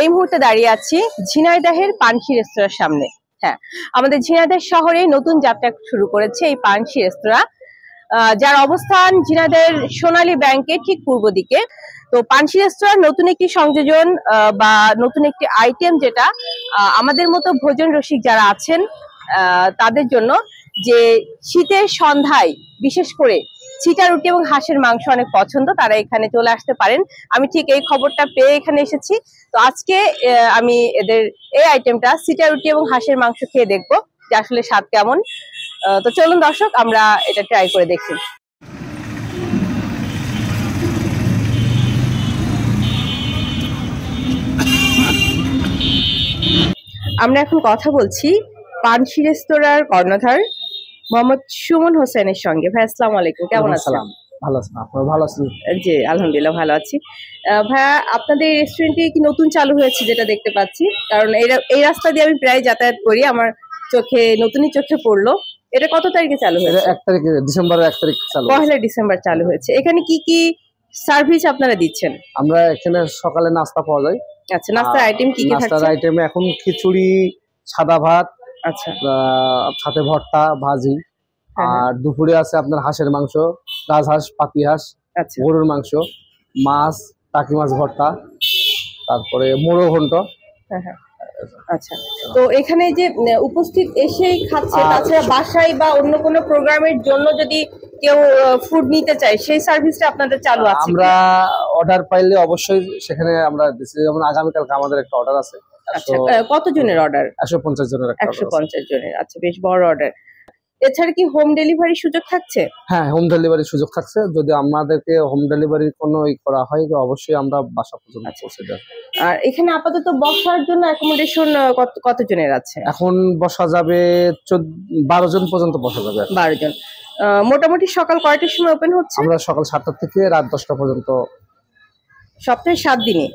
এই মুহূর্তে দাঁড়িয়ে আছি ঝিনাইদহের পানসি রেস্তোরাঁর সামনে। হ্যাঁ, আমাদের ঝিনাইদহ শহরে নতুন যাত্রা শুরু করেছে এই পানসি রেস্তোরাঁ, যার অবস্থান ঝিনাইদহের সোনালী ব্যাংকের ঠিক পূর্ব দিকে। তো পানসি রেস্তোরাঁর নতুন একটি সংযোজন বা নতুন একটি আইটেম, যেটা আমাদের মতো ভোজন রসিক যারা আছেন তাদের জন্য, যে শীতের সন্ধ্যায় বিশেষ করে চিটা রুটি এবং হাঁসের মাংস অনেক পছন্দ, তারা এখানে চলে আসতে পারেন। আমি ঠিক এই খবরটা পেয়ে এখানে এসেছি। তো আজকে আমি এদের এই আইটেমটা চিটা রুটি এবং হাঁসের মাংস খেয়ে দেখবো যে আসলে স্বাদ কেমন। তো চলুন দর্শক, আমরা এটা ট্রাই করে দেখি। আমরা এখন কথা বলছি পানসি রেস্তোরাঁর কর্ণধার মোহাম্মদ সুমন হোসেনের সঙ্গে। ভাই আসসালামু আলাইকুম, কেমন আছেন? ভালো আছেন? আপনারা ভালো আছেন? জি আলহামদুলিল্লাহ ভালো আছি। ভাইয়া, আপনাদের রেস্টুরেন্টে কি নতুন চালু হয়েছে যেটা দেখতে পাচ্ছি? কারণ এই রাস্তা দিয়ে আমি প্রায় যাতায়াত করি, আমার নতুনই চোখে পড়লো। এটা কত তারিখে চালু হয়েছে? 1 তারিখে, ডিসেম্বরের 1 তারিখ চালু। 1 ডিসেম্বর চালু হয়েছে। এখানে কি কি সার্ভিস আপনারা দিচ্ছেন? আমরা এখানে সকালে নাস্তা পাওয়া যায়। আচ্ছা, নাস্তার আইটেম কি কি থাকছে? নাস্তার আইটেমে এখন খিচুড়ি, সাদা ভাত, আচ্ছা, সাথে ভর্তা, ভাজি। আর দুপুরে আছে আপনার হাঁসের মাংস, রাজহাঁস, পাতি হাঁস, আচ্ছা, গরুর মাংস, মাছ, টাকি মাছ ভর্তা, তারপরে মোড়ো ঘন্ট। আচ্ছা। তো এখানে যে উপস্থিত এসেই খাচ্ছে, তাছাড়া বাসায় বা অন্য কোনো প্রোগ্রামের জন্য যদি কেউ ফুড নিতে চায়, সেই সার্ভিসটা আপনাদের চালু আছে? আমরা অর্ডার পাইলে অবশ্যই সেখানে আমরা দিচ্ছি। যেমন আগামীকালকে আমাদের একটা অর্ডার আছে। আচ্ছা, কত জনের অর্ডার? 150 জনের। 150 জনের। আচ্ছা, বেশ বড় অর্ডার। এছাড়া কি হোম ডেলিভারির সুযোগ থাকছে? হ্যাঁ, হোম ডেলিভারির সুযোগ থাকছে। যদি আমাদেরকে হোম ডেলিভারি কোনো করা হয় তো অবশ্যই আমরা বাসা পর্যন্ত পৌঁছে দেব। আর এখানে আপাতত বসার জন্য অ্যাকোমোডেশন কত জনের আছে? এখন বসা যাবে 12 জন পর্যন্ত বসা যাবে। 12 জন। মোটামুটি সকাল কয়টার সময় ওপেন হচ্ছে? আমরা সকাল 7টা থেকে রাত 10টা পর্যন্ত। সপ্তাহে 7 দিনে?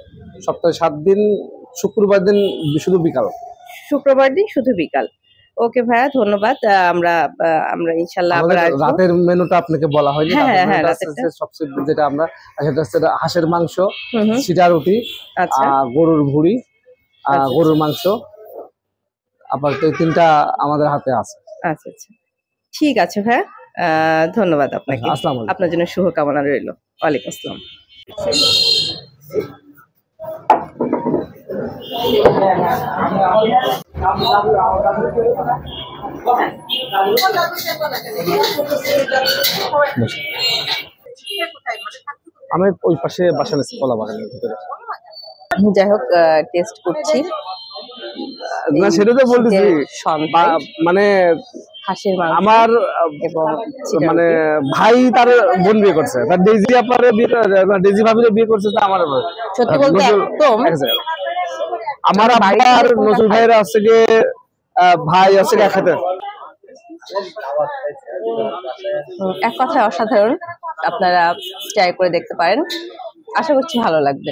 সপ্তাহে 7 দিন, শুক্রবার দিন শুধু বিকাল। শুক্রবার দিন শুধু বিকাল। ওকে ভাইয়া, ধন্যবাদ। আমরা ইনশাআল্লাহ আবার আসব। রাতের মেনুটা আপনাকে বলা হয়নি। হ্যাঁ, সবচেয়ে যেটা আমরা, সেটা হচ্ছে হাঁসের মাংস, চিটা রুটি, গরুর ভুঁড়ি, গরুর মাংস। আবার এই 3টা আমাদের হাতে আছে। আচ্ছা, ঠিক আছে ভাইয়া, ধন্যবাদ আপনাকে। আসসালামু আলাইকুম। আপনার জন্য শুভকামনা রইল। ওয়ালাইকুম আসসালাম। আমি ওই পাশে বাসা নিচ্ছি, কলা বাগানের ভিতরে। যাই হোক, টেস্ট করছি। না, সেটা তো বলতেছি, মানে হাঁসের মাংস আমার এবং মানে ভাই তার বোন বিয়ে করছে, তার ডেজি আপারে ডেজি ভাবিরে বিয়ে করছে। তো আমার সত্যি বলতে একদম আমার আবার নজরুল ভাইয়ের আছে যে ভাই আছে একসাথে। এক কথায় অসাধারণ। আপনারা ট্রাই করে দেখতে পারেন, আশা করছি ভালো লাগবে।